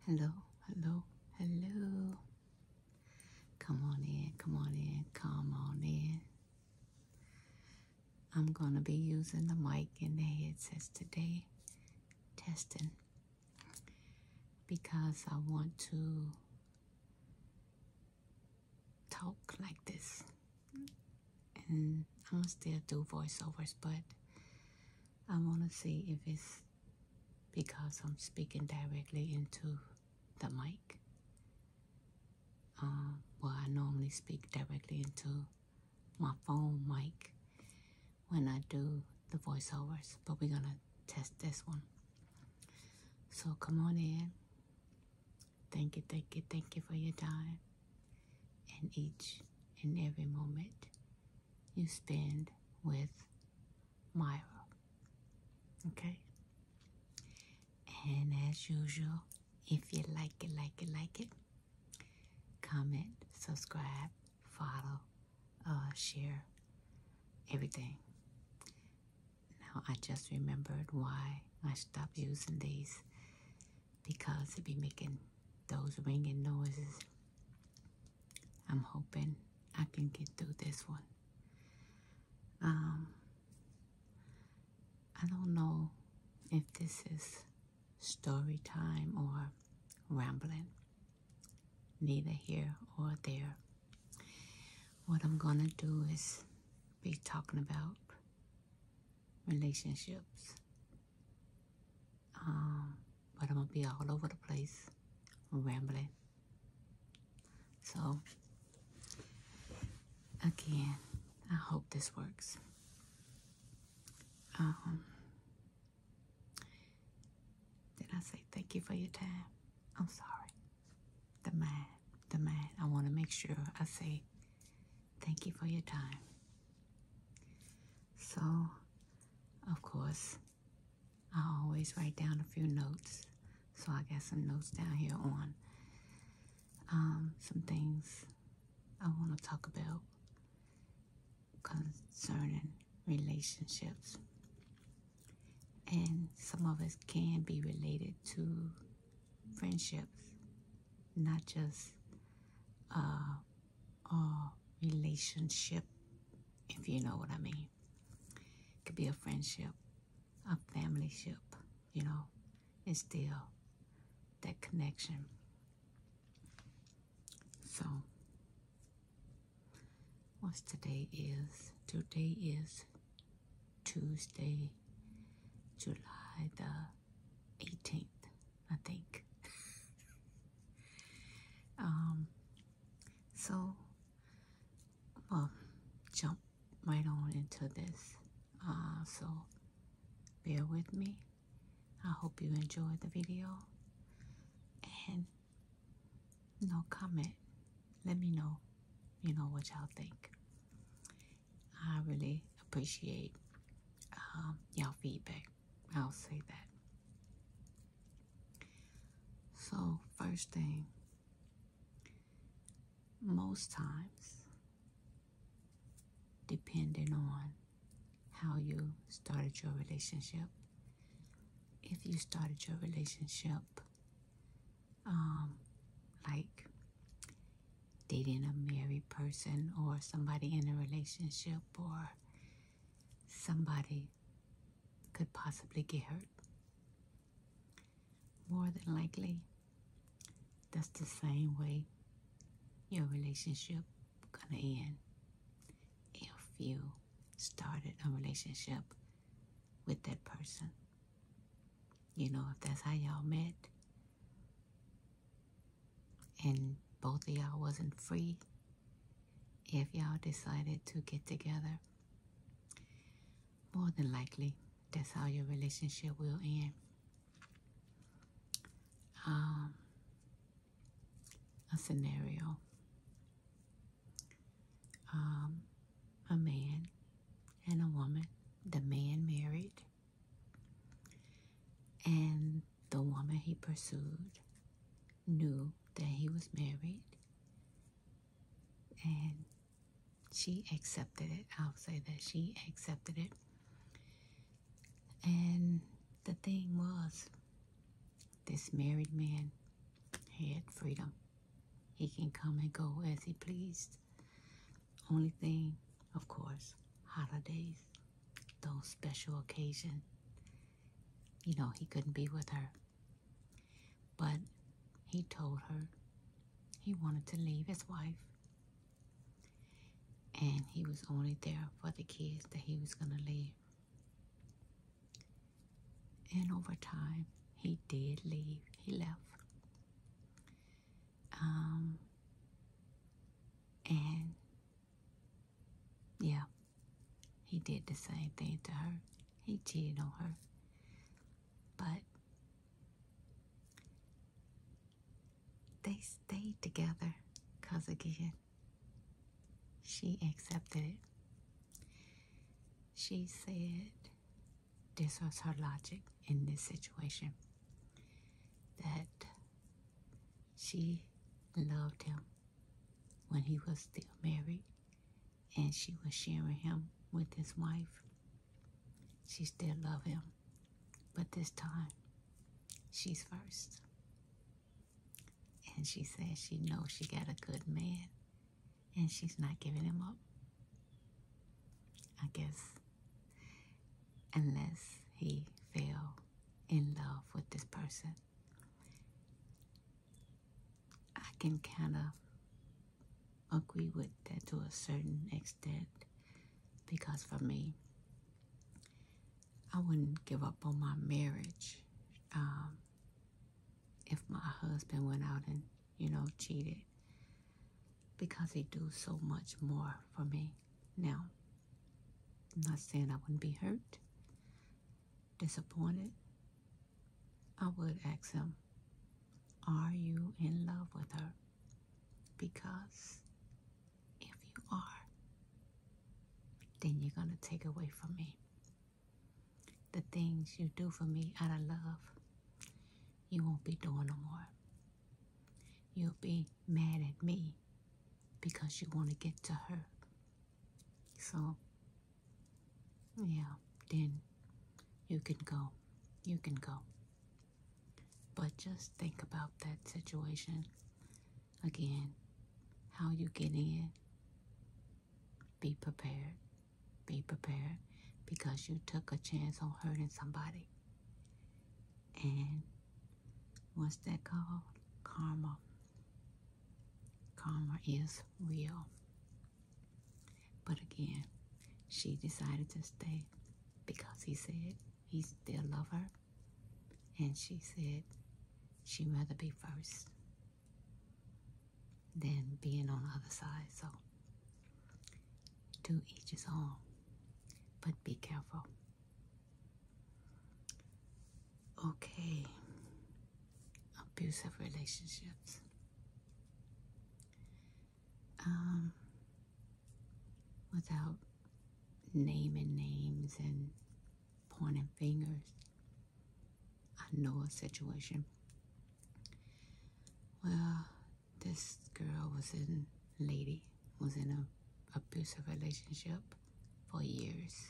Hello, hello, hello. Come on in, come on in, come on in. I'm going to be using the mic and the headsets today, testing, because I want to talk like this. And I'm going to still do voiceovers, but I want to see if it's because I'm speaking directly into the mic. Well, I normally speak directly into my phone mic when I do the voiceovers, but we're gonna test this one. So come on in. Thank you, thank you, thank you for your time and each and every moment you spend with Myra. Okay? And as usual, if you like it, comment, subscribe, follow, share, everything. Now I just remembered why I stopped using these, because it be making those ringing noises. I'm hoping I can get through this one. I don't know if this is story time or rambling. Neither here or there. What I'm gonna do is be talking about relationships. But I'm gonna be all over the place, rambling. So, again, I hope this works. Did I say thank you for your time? I'm sorry. The man. I want to make sure I say thank you for your time. So, of course, I always write down a few notes. So I got some notes down here on some things I want to talk about concerning relationships. And some of us can be related to friendships, not just a relationship, if you know what I mean. It could be a friendship, a familyship, it's still that connection. So, what's today is? Today is Tuesday, July the 18th, I think. So, well, jump right on into this. So, bear with me. I hope you enjoyed the video. And, comment. Let me know, what y'all think. I really appreciate y'all feedback. I'll say that. So, first thing, most times, depending on how you started your relationship, if you started your relationship like dating a married person, or somebody in a relationship, or somebody could possibly get hurt, more than likely that's the same way your relationship gonna end if you started a relationship with that person. If that's how y'all met and both of y'all wasn't free, if y'all decided to get together, more than likely that's how your relationship will end. A scenario, a man and a woman, the man married, and the woman he pursued knew that he was married, and she accepted it. I'll say that she accepted it. And the thing was, this married man had freedom. He can come and go as he pleased. Only thing, of course, holidays, those special occasions, he couldn't be with her. But he told her he wanted to leave his wife, and he was only there for the kids that he was going to leave. And over time, he did leave. He left. And yeah, he did the same thing to her. He cheated on her. But they stayed together because, again, she accepted it. She said this was her logic in this situation, that she loved him when he was still married, and she was sharing him with his wife. She still loved him, but this time she's first. And she said she knows she got a good man, and she's not giving him up. I guess unless he fell in love with this person. I can kind of agree with that to a certain extent, because for me, I wouldn't give up on my marriage if my husband went out and, cheated, because he do so much more for me. Now, I'm not saying I wouldn't be hurt, disappointed. I would ask him, are you in love with her? Because if you are, then you're going to take away from me the things you do for me out of love. You won't be doing no more. You'll be mad at me because you want to get to her. So, yeah, then you can go. You can go. But just think about that situation. Again, how you get in. Be prepared. Be prepared, because you took a chance on hurting somebody. And what's that called? Karma. Karma is real. But again, she decided to stay because he said he still loved her. And she said she'd rather be first than being on the other side. So, to each his own. But be careful. Okay. Abusive relationships. Without naming names and pointing fingers, I know a situation. Well, this lady was in an abusive relationship for years.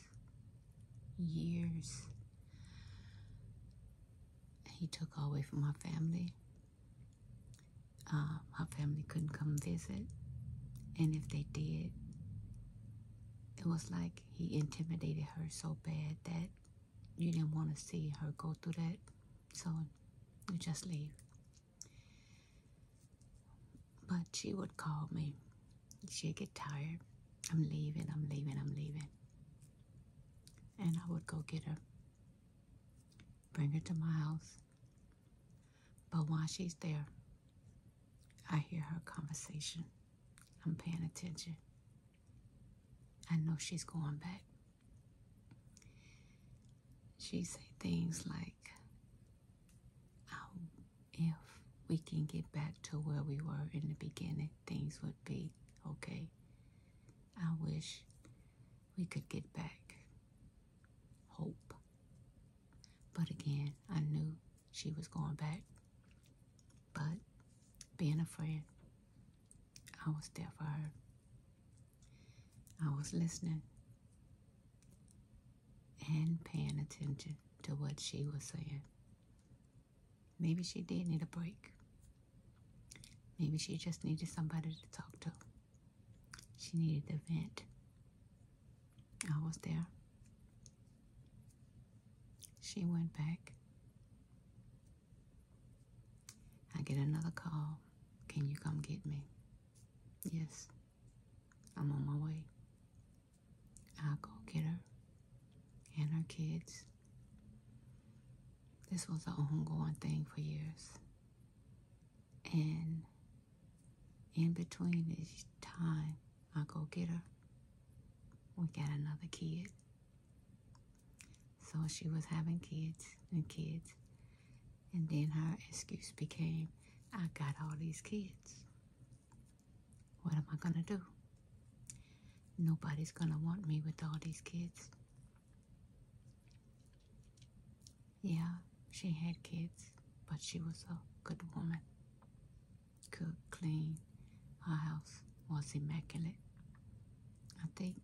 He took her away from her family. Her family couldn't come visit. And if they did, it was like he intimidated her so bad that you didn't want to see her go through that. So you just leave. But she would call me. She'd get tired. I'm leaving. And I would go get her, bring her to my house. But while she's there, I hear her conversation. I'm paying attention. I know she's going back. She say things like, if we can get back to where we were in the beginning, things would be okay. I wish we could get back. Hope. But again, I knew she was going back. But being a friend, I was there for her. I was listening and paying attention to what she was saying. Maybe she did need a break. Maybe she just needed somebody to talk to. She needed to vent. I was there. She went back. I get another call. Can you come get me? Yes, I'm on my way. I'll go get her and her kids. This was an ongoing thing for years. And in between each time I go get her, we got another kid. So she was having kids. And then her excuse became, I got all these kids. What am I going to do? Nobody's going to want me with all these kids. Yeah, she had kids, but she was a good woman. Cooked, clean. Her house was immaculate. I think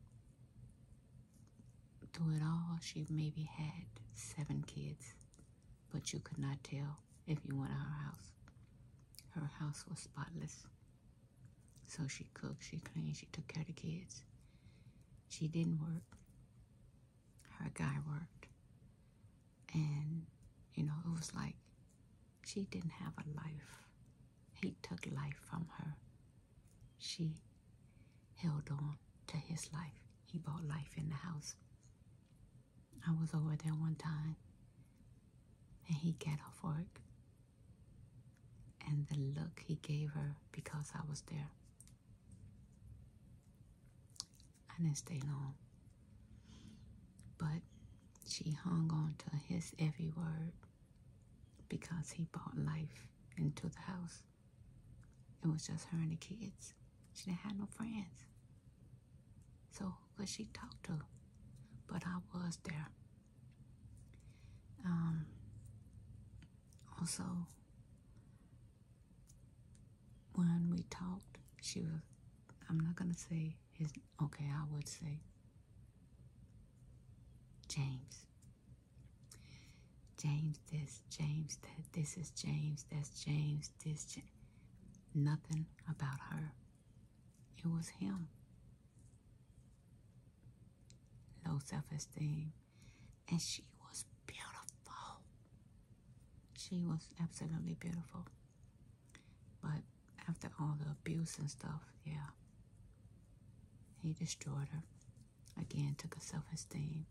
through it all, she maybe had 7 kids, but you could not tell if you went to her house. Her house was spotless. So she cooked, she cleaned, she took care of the kids. She didn't work. Her guy worked. And, it was like she didn't have a life. He took life from her. She held on to his life. He brought life in the house. I was over there one time, and he got off work. And the look he gave her because I was there. I didn't stay long. But she hung on to his every word because he brought life into the house. It was just her and the kids. She didn't have no friends. So who could she talk to? But I was there. Also, when we talked, I'm not going to say I would say James. James this, James that, this is James, that's James, this, nothing about her. It was him. Low self-esteem. And she was beautiful. She was absolutely beautiful. But after all the abuse and stuff, yeah, he destroyed her. Again, took her self-esteem.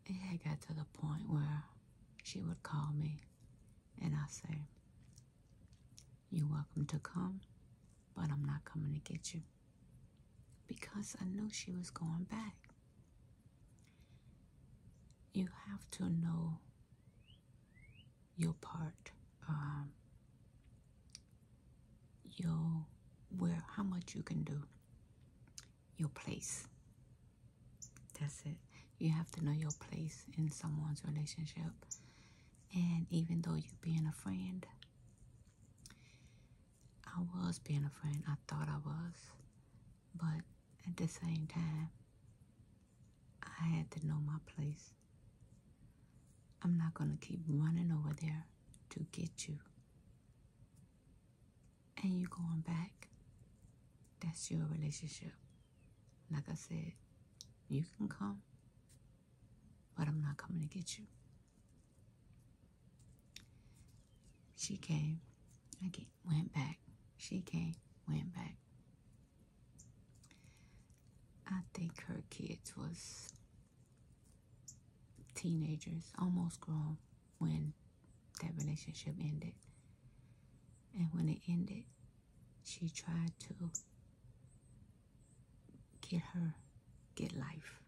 It had got to the point where she would call me and I say, you're welcome to come, but I'm not coming to get you. Because I knew she was going back. You have to know your part, how much you can do, your place. That's it. You have to know your place in someone's relationship. And even though you're being a friend, I was being a friend. I thought I was. But at the same time, I had to know my place. I'm not going to keep running over there to get you. And you going back. That's your relationship. Like I said, you can come, but I'm not coming to get you. She came, went back. She came, went back. I think her kids was teenagers, almost grown, when that relationship ended. And when it ended, she tried to get life.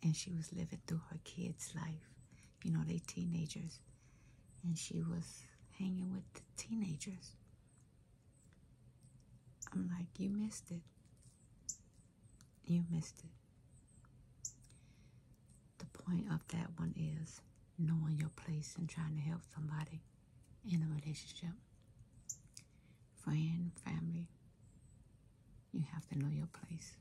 And she was living through her kids' life. They teenagers. And she was hanging with the teenagers. I'm like, you missed it. You missed it. The point of that one is knowing your place and trying to help somebody in a relationship. Friend, family, you have to know your place.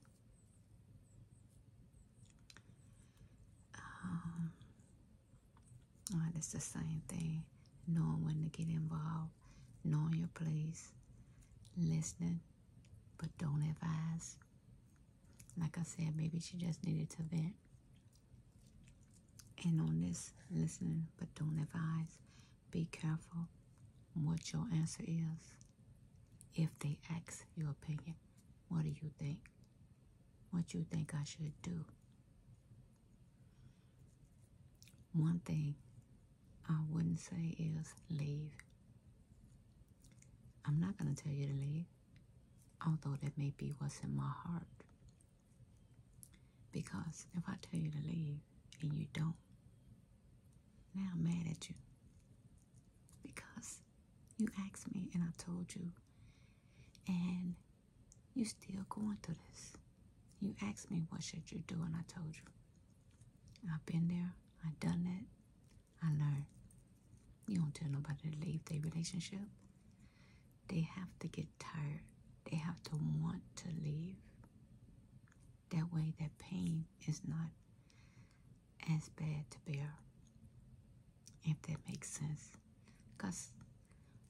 It's the same thing. Knowing when to get involved, knowing your place, listening, but don't advise. Like I said, maybe she just needed to vent. And on this, listening, but don't advise, be careful what your answer is. If they ask your opinion, what do you think? What you think I should do? One thing I wouldn't say is leave. I'm not going to tell you to leave, although that may be what's in my heart. Because if I tell you to leave and you don't, now I'm mad at you. Because you asked me and I told you, and you still going through this. You asked me what should you do and I told you. I've been there, I've done that, I learned. You don't tell nobody to leave their relationship. They have to get tired. They have to want to leave. That way that pain is not as bad to bear. If that makes sense. Because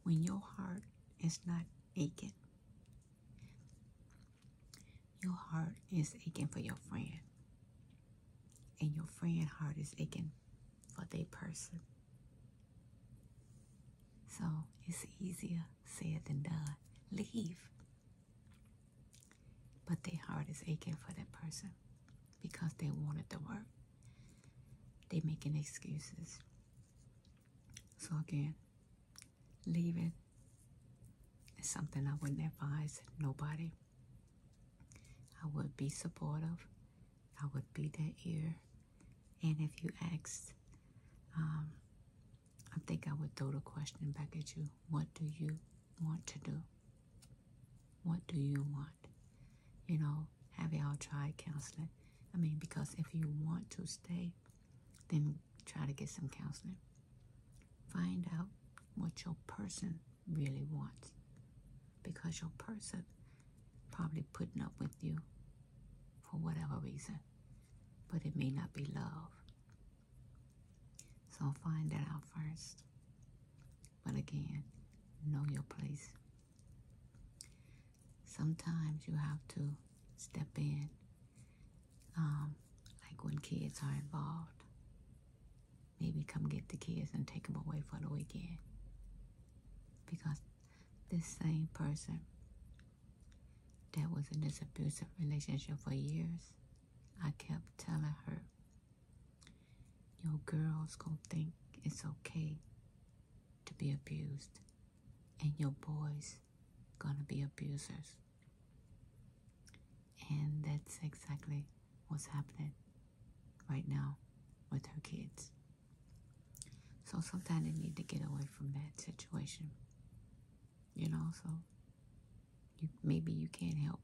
when your heart is not aching, your heart is aching for your friend. And your friend heart is aching for their person. So it's easier said than done. Leave. But their heart is aching for that person because they wanted to work. They making excuses. So again, leaving is something I wouldn't advise nobody. I would be supportive. I would be their ear. And if you asked, I think I would throw the question back at you. What do you want to do? What do you want? You know, have y'all tried counseling? I mean, because if you want to stay, then try to get some counseling. Find out what your person really wants. Because your person probably putting up with you for whatever reason. But it may not be love. So find that out first. But again, know your place. Sometimes you have to step in, like when kids are involved. Maybe come get the kids and take them away for the weekend. Because this same person that was in this abusive relationship for years, I kept telling her, your girls gonna think it's okay to be abused, and your boys gonna be abusers. And that's exactly what's happening right now with her kids. So sometimes they need to get away from that situation. You know, so maybe you can't help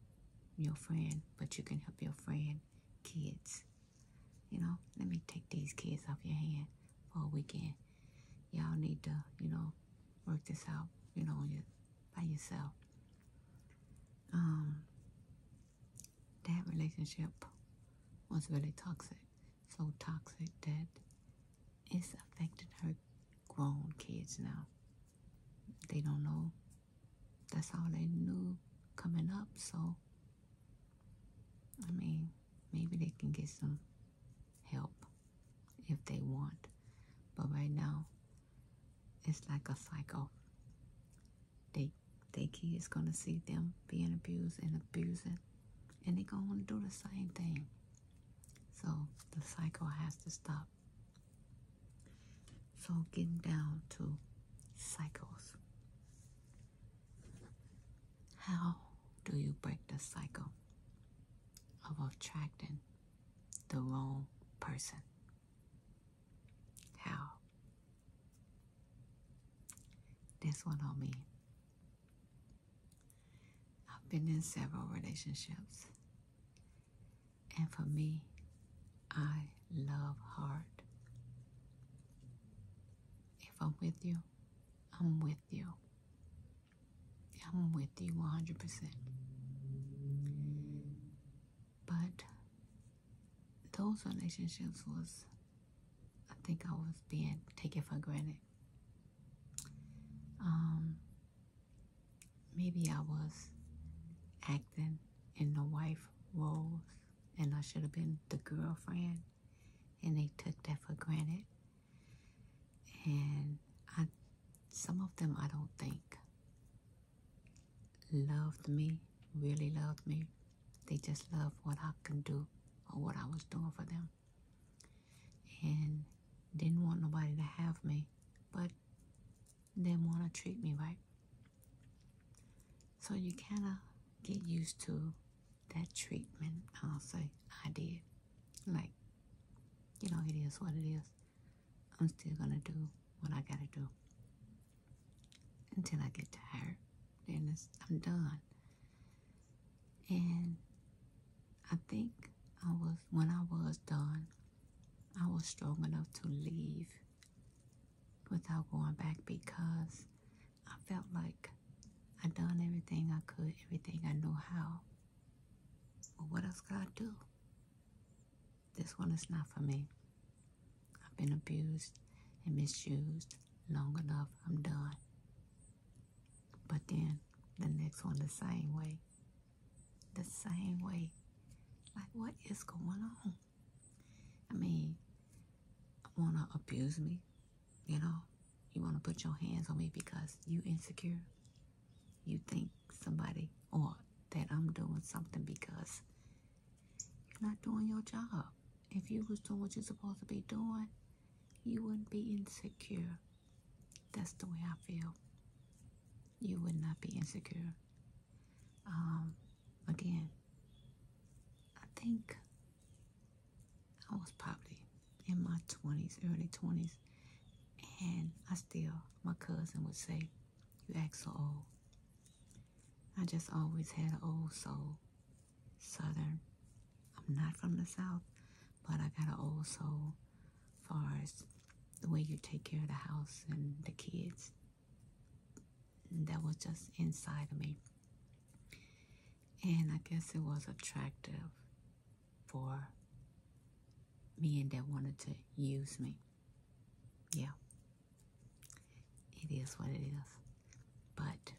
your friend, but you can help your friend kids. You know, let me take these kids off your hand for a weekend. Y'all need to, work this out, by yourself. That relationship was really toxic. So toxic that it's affecting her grown kids now. They don't know. That's all they knew coming up. So, I mean, maybe they can get some help if they want. But right now, it's like a cycle. They kids gonna see them being abused and abusing, and they gonna want to do the same thing. So the cycle has to stop. So getting down to cycles. How do you break the cycle of attracting the wrong person? How? That's what I mean. I've been in several relationships. And for me, I love hard. If I'm with you, I'm with you. I'm with you 100%. But those relationships was, I think I was being taken for granted. maybe I was acting in the wife roles and I should have been the girlfriend, and they took that for granted. And some of them I don't think loved me, really loved me. They just loved what I can do or what I was doing for them, and didn't want nobody to have me, but didn't want to treat me right. So you kind of get used to that treatment. I'll say I did. Like, you know, it is what it is. I'm still gonna do what I gotta do until I get tired. Then I'm done. And I think when I was done, I was strong enough to leave without going back, because I felt like I done everything I could, everything I knew how. Well, what else could I do? This one is not for me. I've been abused and misused long enough. I'm done. But then the next one, the same way. The same way. Like, what is going on? I mean, want to abuse me, you know? You want to put your hands on me because you insecure. You think somebody, or that I'm doing something because you're not doing your job. If you was doing what you're supposed to be doing, you wouldn't be insecure. That's the way I feel. You would not be insecure. Again, I think I was probably in my 20s, early 20s, and my cousin would say, you act so old. I just always had an old soul. Southern. I'm not from the South, but I got an old soul as far as the way you take care of the house and the kids. And that was just inside of me. And I guess it was attractive for men that wanted to use me. Yeah. It is what it is. But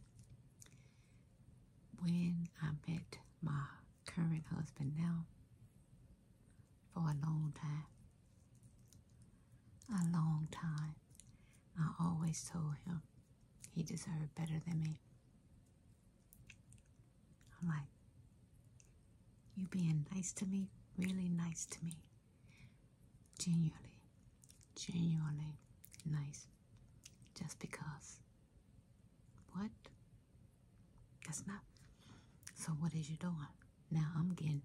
when I met my current husband now, for a long time, I always told him he deserved better than me. I'm like, you being nice to me, really nice to me, genuinely nice, just because. What? That's not. So what is you doing? Now I'm getting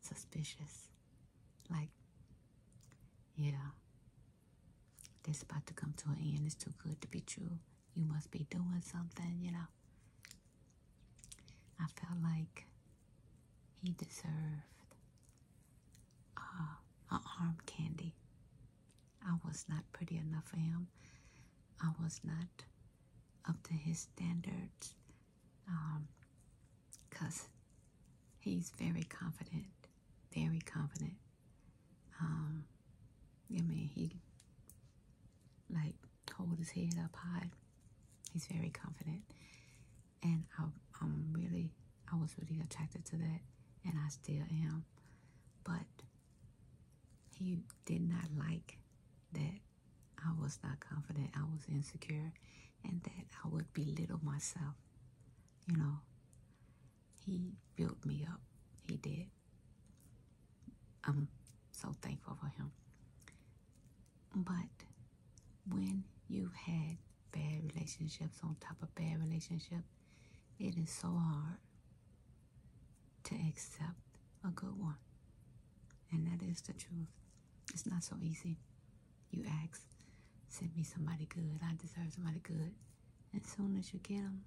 suspicious. Like, yeah, this about to come to an end. It's too good to be true. You must be doing something, you know. I felt like he deserved an arm candy. I was not pretty enough for him. I was not up to his standards. Because he's very confident. Very confident. I mean, he like hold his head up high. He's very confident. And I was really attracted to that, and I still am. But he did not like that I was not confident, I was insecure, and that I would belittle myself. You know, he built me up. He did. I'm so thankful for him. But when you've had bad relationships on top of bad relationship, it is so hard to accept a good one. And that is the truth. It's not so easy. You ask, send me somebody good. I deserve somebody good. And as soon as you get them,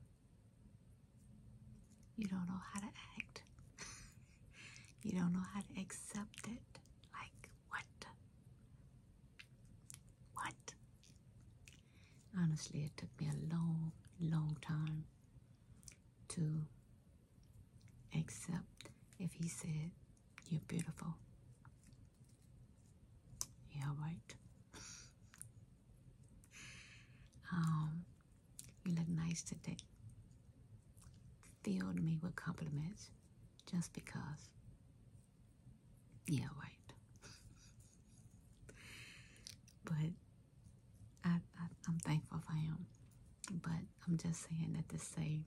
you don't know how to act. You don't know how to accept it. Like, what? What? Honestly, it took me a long, long time to accept if he said, you're beautiful. Yeah, right. You look nice today. filled me with compliments just because. Yeah, right. But I'm thankful for him. But I'm just saying that to say,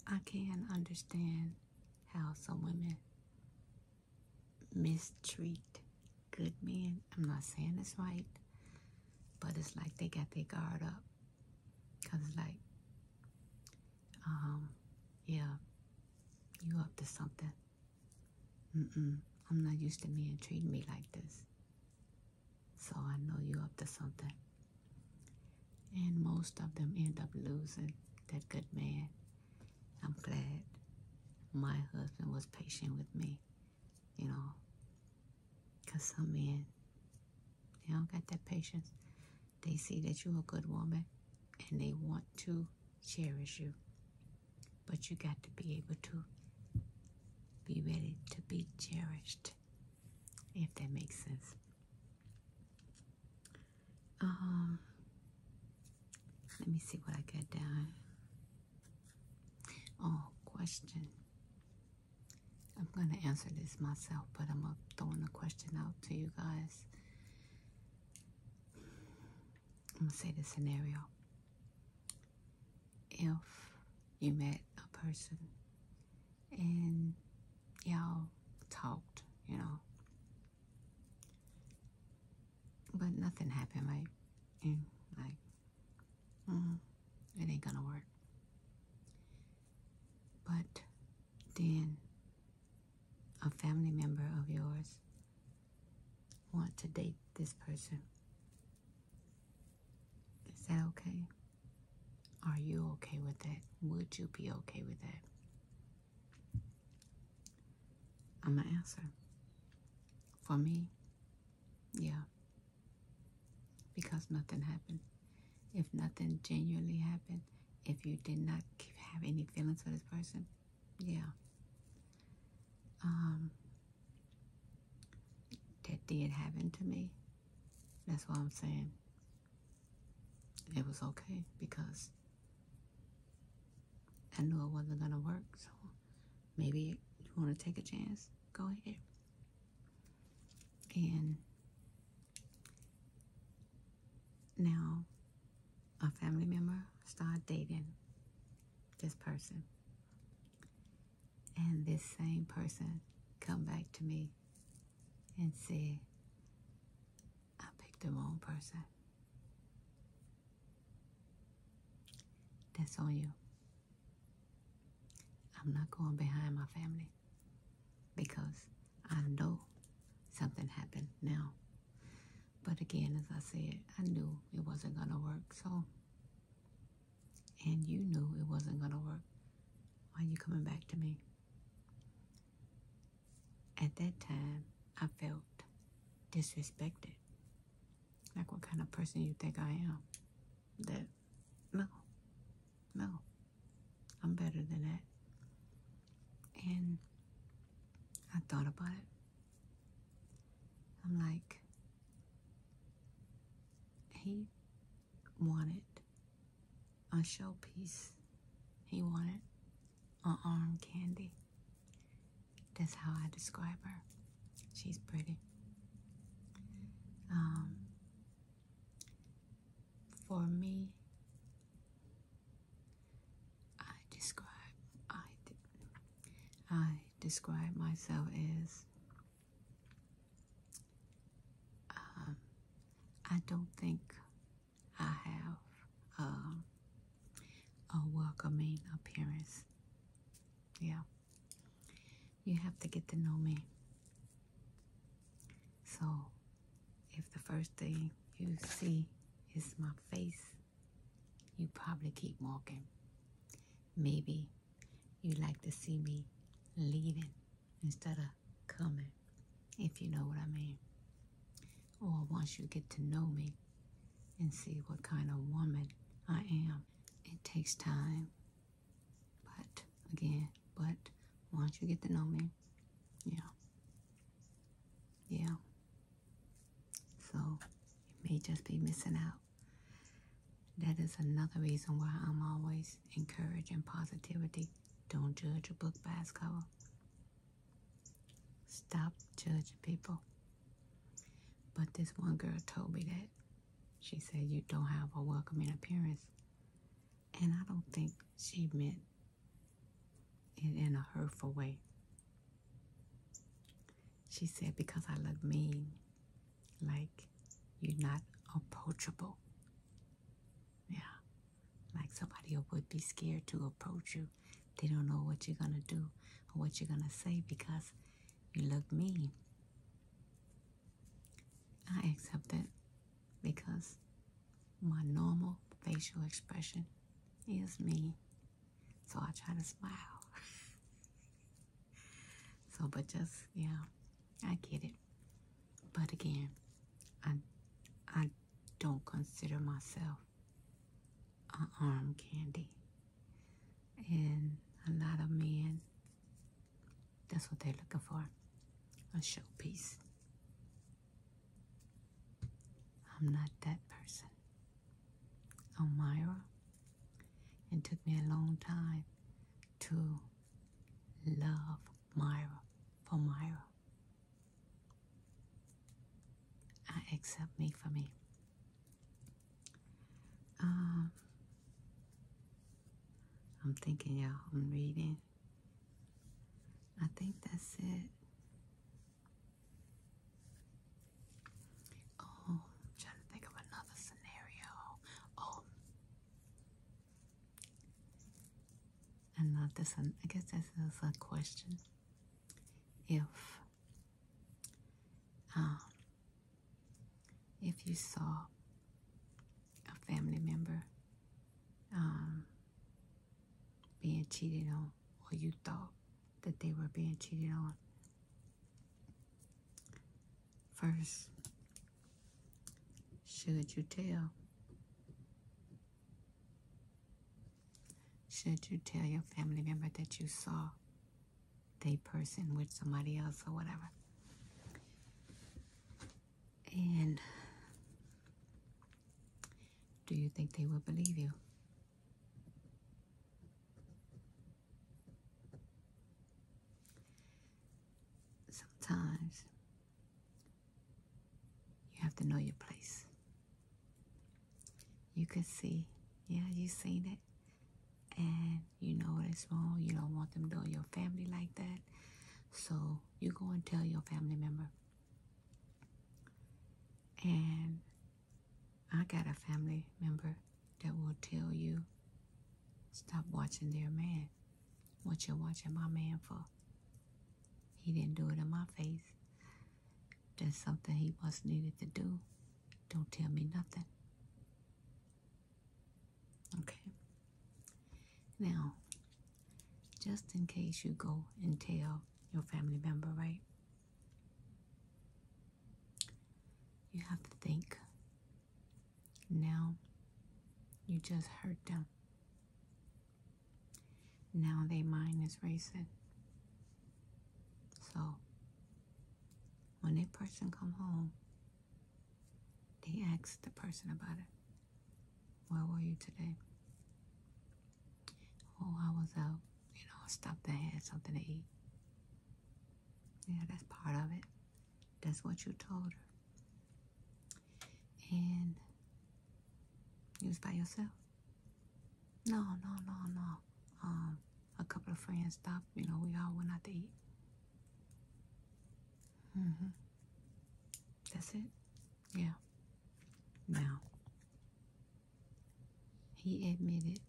I can understand how some women mistreat good men. I'm not saying it's right, but it's like they got their guard up. Because it's like, yeah, you up to something. I'm not used to men treating me like this. So I know you up to something. And most of them end up losing that good man. I'm glad my husband was patient with me, you know, because some men, they don't got that patience. They see that you're a good woman and they want to cherish you. But you got to be able to be ready to be cherished, if that makes sense. Let me see what I got down. Oh, question. I'm going to answer this myself, but I'm throwing a question out to you guys. I'm going to say the scenario. If you met a person and y'all talked, you know, but nothing happened, right? And like, it ain't gonna work. But then a family member of yours want to date this person. Is that okay? Are you okay with that? Would you be okay with that? I'm gonna answer. For me, yeah. Because nothing happened. If nothing genuinely happened, if you did not have any feelings for this person, yeah. That did happen to me. That's why I'm saying it was okay, because I knew it wasn't gonna work. So maybe you want to take a chance, go ahead. And now a family member started dating this person, and this same person come back to me and said, I picked the wrong person. That's on you. I'm not going behind my family, because I know something happened now. But again, as I said, I knew it wasn't gonna work. So, and you knew it wasn't gonna work. Why are you coming back to me? At that time, I felt disrespected. Like, what kind of person you think I am? That, no, I'm better than that. And I thought about it. I'm like, he wanted a showpiece. He wanted an arm candy. That's how I describe her. She's pretty. For me, I describe myself as, I don't think I have a welcoming appearance. Yeah. You have to get to know me. So, if the first thing you see is my face, you probably keep walking. Maybe you like to see me leaving instead of coming, if you know what I mean. Or once you get to know me and see what kind of woman I am, it takes time. But again, once you get to know me, yeah. So you may just be missing out. That is another reason why I'm always encouraging positivity. Don't judge a book by its cover. Stop judging people. But this one girl told me that. She said, you don't have a welcoming appearance. And I don't think she meant it in a hurtful way. She said, because I look mean, like you're not approachable. Yeah, like somebody would be scared to approach you. They don't know what you're going to do or what you're going to say because you look mean. I accept it because my normal facial expression is mean. So I try to smile. So, but just, yeah, I get it. But again, I don't consider myself an arm candy. And a lot of men, that's what they're looking for, a showpiece. I'm not that person. I'm Myra. It took me a long time to love Myra for Myra. I accept me for me. I'm thinking, y'all, I'm reading. I think that's it. Oh, I'm trying to think of another scenario. Oh, and not this one. I guess this is a question. If you saw a family member being cheated on, or you thought that they were being cheated on, first, should you tell? Should you tell your family member that you saw they person with somebody else or whatever? And do you think they will believe you? Sometimes you have to know your place. You can see, yeah, you seen it, and you know it's wrong. You don't want them doing your family like that. So you go and tell your family member. And I got a family member that will tell you, stop watching their man. What you're watching my man for? He didn't do it in my face. That's something he must needed to do. Don't tell me nothing. Okay. Now, just in case you go and tell your family member, right? You have to think. Now, you just hurt them. Now their mind is racing. So, when that person come home, they ask the person about it. Where were you today? Oh, I was out. Stopped and had something to eat. Yeah, that's part of it. That's what you told her. And you was by yourself? No. A couple of friends stopped. We all went out to eat. That's it? Yeah. Now, he admitted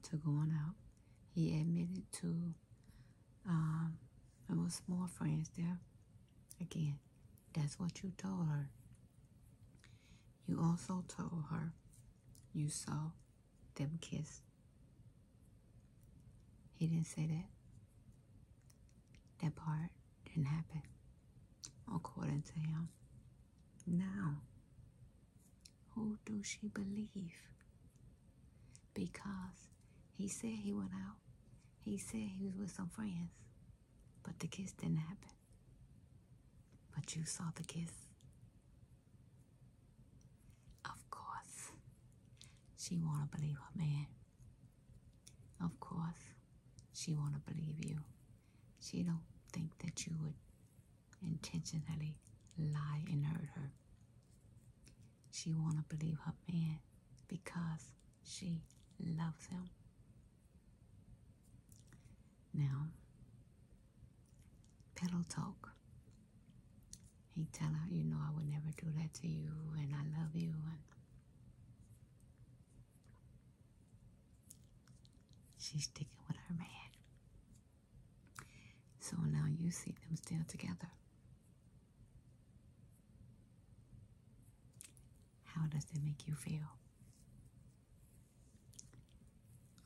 to going out. He admitted to, there was more friends there. Again, that's what you told her. You also told her you saw them kiss. He didn't say that. That part didn't happen, according to him. Now, who do she believe? Because he said he went out. He said he was with some friends, but the kiss didn't happen. But you saw the kiss. Of course, She want to believe her man. Of course, she want to believe you. She don't think that you would intentionally lie and hurt her. She want to believe her man because she loves him. Now, pillow talk. He tell her, you know, I would never do that to you, and I love you, and she's sticking with her man. So now you see them still together. How does that make you feel?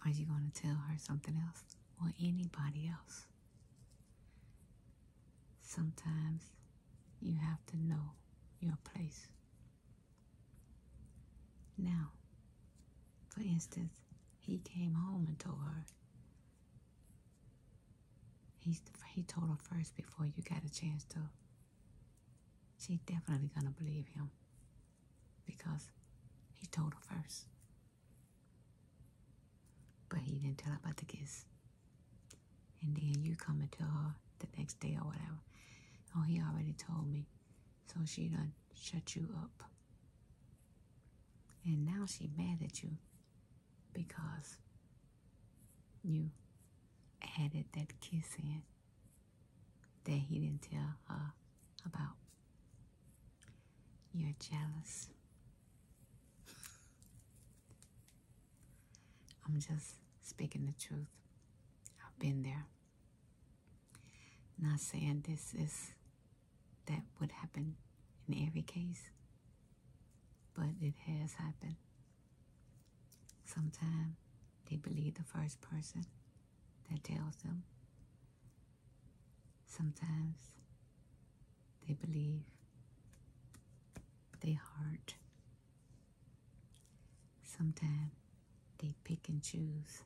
Are you going to tell her something else or anybody else? Sometimes you have to know your place. Now, for instance, he came home and told her. He told her first before you got a chance to. She's definitely going to believe him because he told her first. But he didn't tell her about the kiss. And then you come and tell her the next day or whatever. Oh, he already told me. So she done shut you up. And now she mad at you because you added that kiss in that he didn't tell her about. You're jealous. I'm just speaking the truth. I've been there. Not saying that would happen in every case, but it has happened. Sometimes they believe the first person that tells them. Sometimes they believe they heart. Sometimes they pick and choose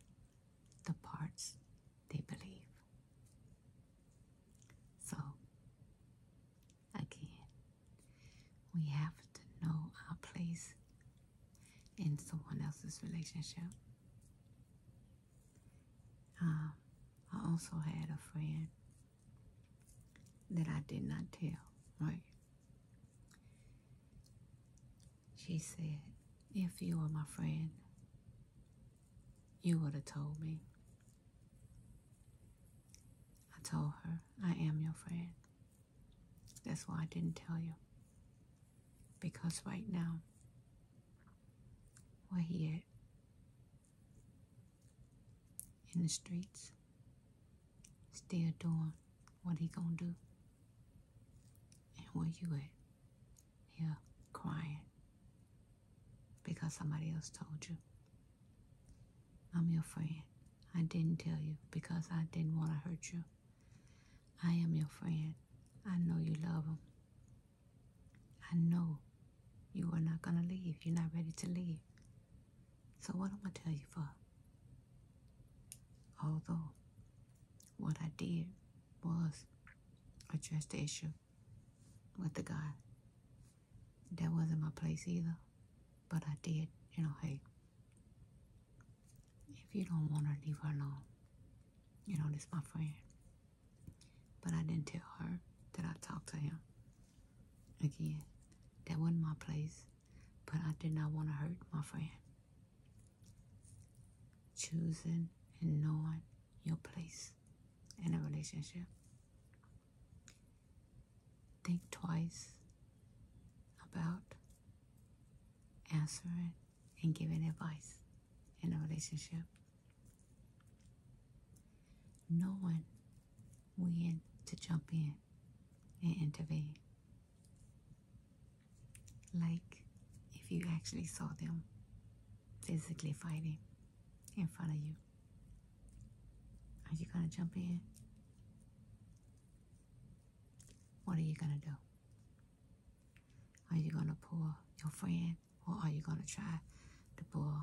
the parts they believe. So, again, we have to know our place in someone else's relationship. I also had a friend that I did not tell, right? She said, if you were my friend, you would have told me. I told her, I am your friend. That's why I didn't tell you. Because right now, where he at? In the streets, still doing what he gonna do. And where you at? Here, crying. Because somebody else told you. I'm your friend. I didn't tell you because I didn't want to hurt you. I am your friend. I know you love him. I know you are not going to leave. You're not ready to leave. So what am I going to tell you for? Although what I did was address the issue with the guy. That wasn't my place either. But I did, hey, if you don't want her, leave her alone. This my friend. But I didn't tell her that I talked to him. Again, that wasn't my place, but I did not want to hurt my friend. Choosing and knowing your place in a relationship. Think twice about answering and giving advice in a relationship. Knowing when to jump in and intervene. Like if you actually saw them physically fighting in front of you. Are you going to jump in? What are you going to do? Are you going to pull your friend, or are you going to try to pull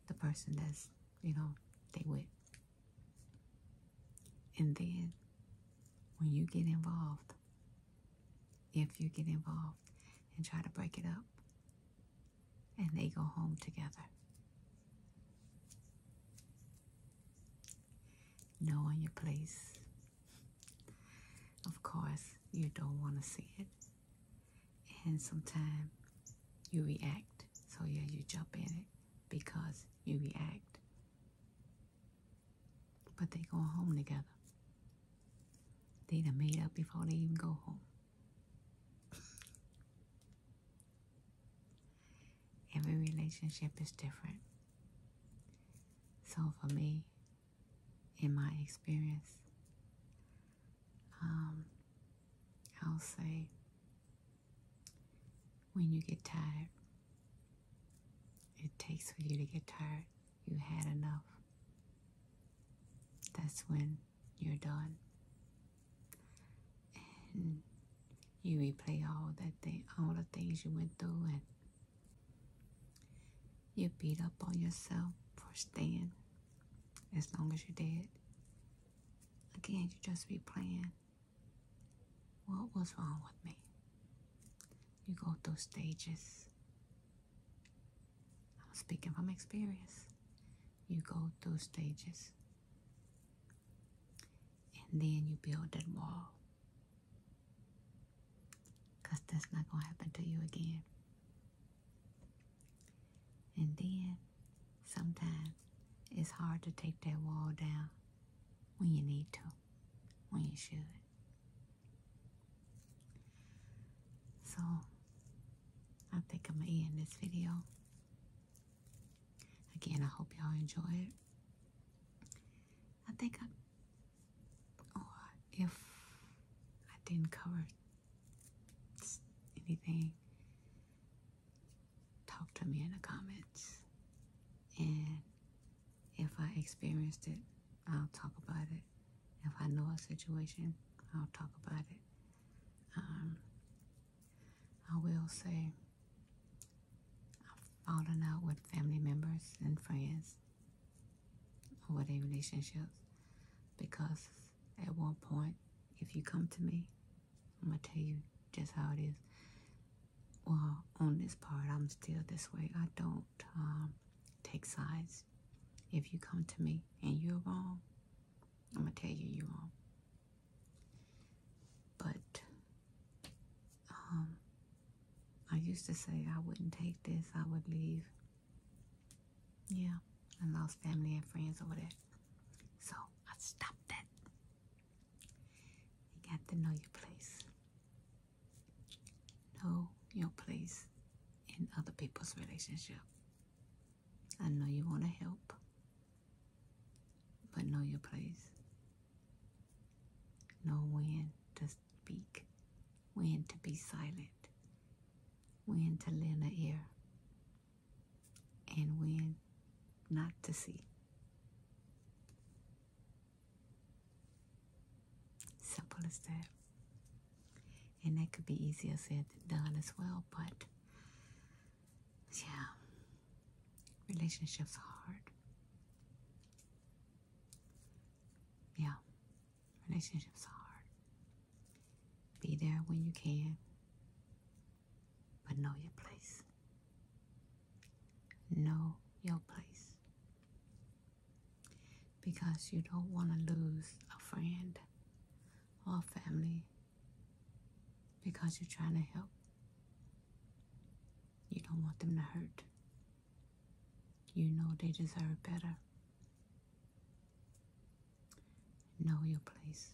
the person that's, they with? And then when you get involved, if you get involved and try to break it up, and they go home together, Knowing your place. Of course, you don't want to see it. And sometimes you react. So yeah, you jump in it because you react. But they go home together. They done made up before they even go home. Every relationship is different. So for me, in my experience, I'll say when you get tired, it takes for you to get tired. You had enough. That's when you're done. And you replay all the things you went through, and you beat up on yourself for staying as long as you did. Again, you just replaying what was wrong with me. You go through stages. I'm speaking from experience. You go through stages. And then you build that wall. Because that's not going to happen to you again. And then, sometimes, it's hard to take that wall down when you need to, when you should. So, I think I'm going to end this video. Again, I hope y'all enjoy it. I think if I didn't cover anything, talk to me in the comments. And if I experienced it, I'll talk about it. If I know a situation, I'll talk about it. I will say I've fallen out with family members and friends over their relationships because at one point, if you come to me, I'm going to tell you just how it is. Well, on this part, I'm still this way. I don't take sides. If you come to me and you're wrong, I'm going to tell you you're wrong. But I used to say I wouldn't take this, I would leave. Yeah, I lost family and friends over that. So I stopped that. You got to know your place. Know your place in other people's relationship. I know you want to help, but know your place. Know when to speak, when to be silent, when to lend an ear, and when not to see. Simple as that. And that could be easier said than done as well, but yeah, relationships are hard. Yeah, relationships are hard. Be there when you can, but know your place. Know your place. Because you don't want to lose a friend or family because you're trying to help. You don't want them to hurt. You know they deserve better. Know your place.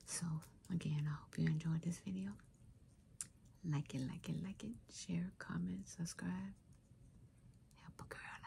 So, again, I hope you enjoyed this video. Like it. Share, comment, subscribe. Help a girl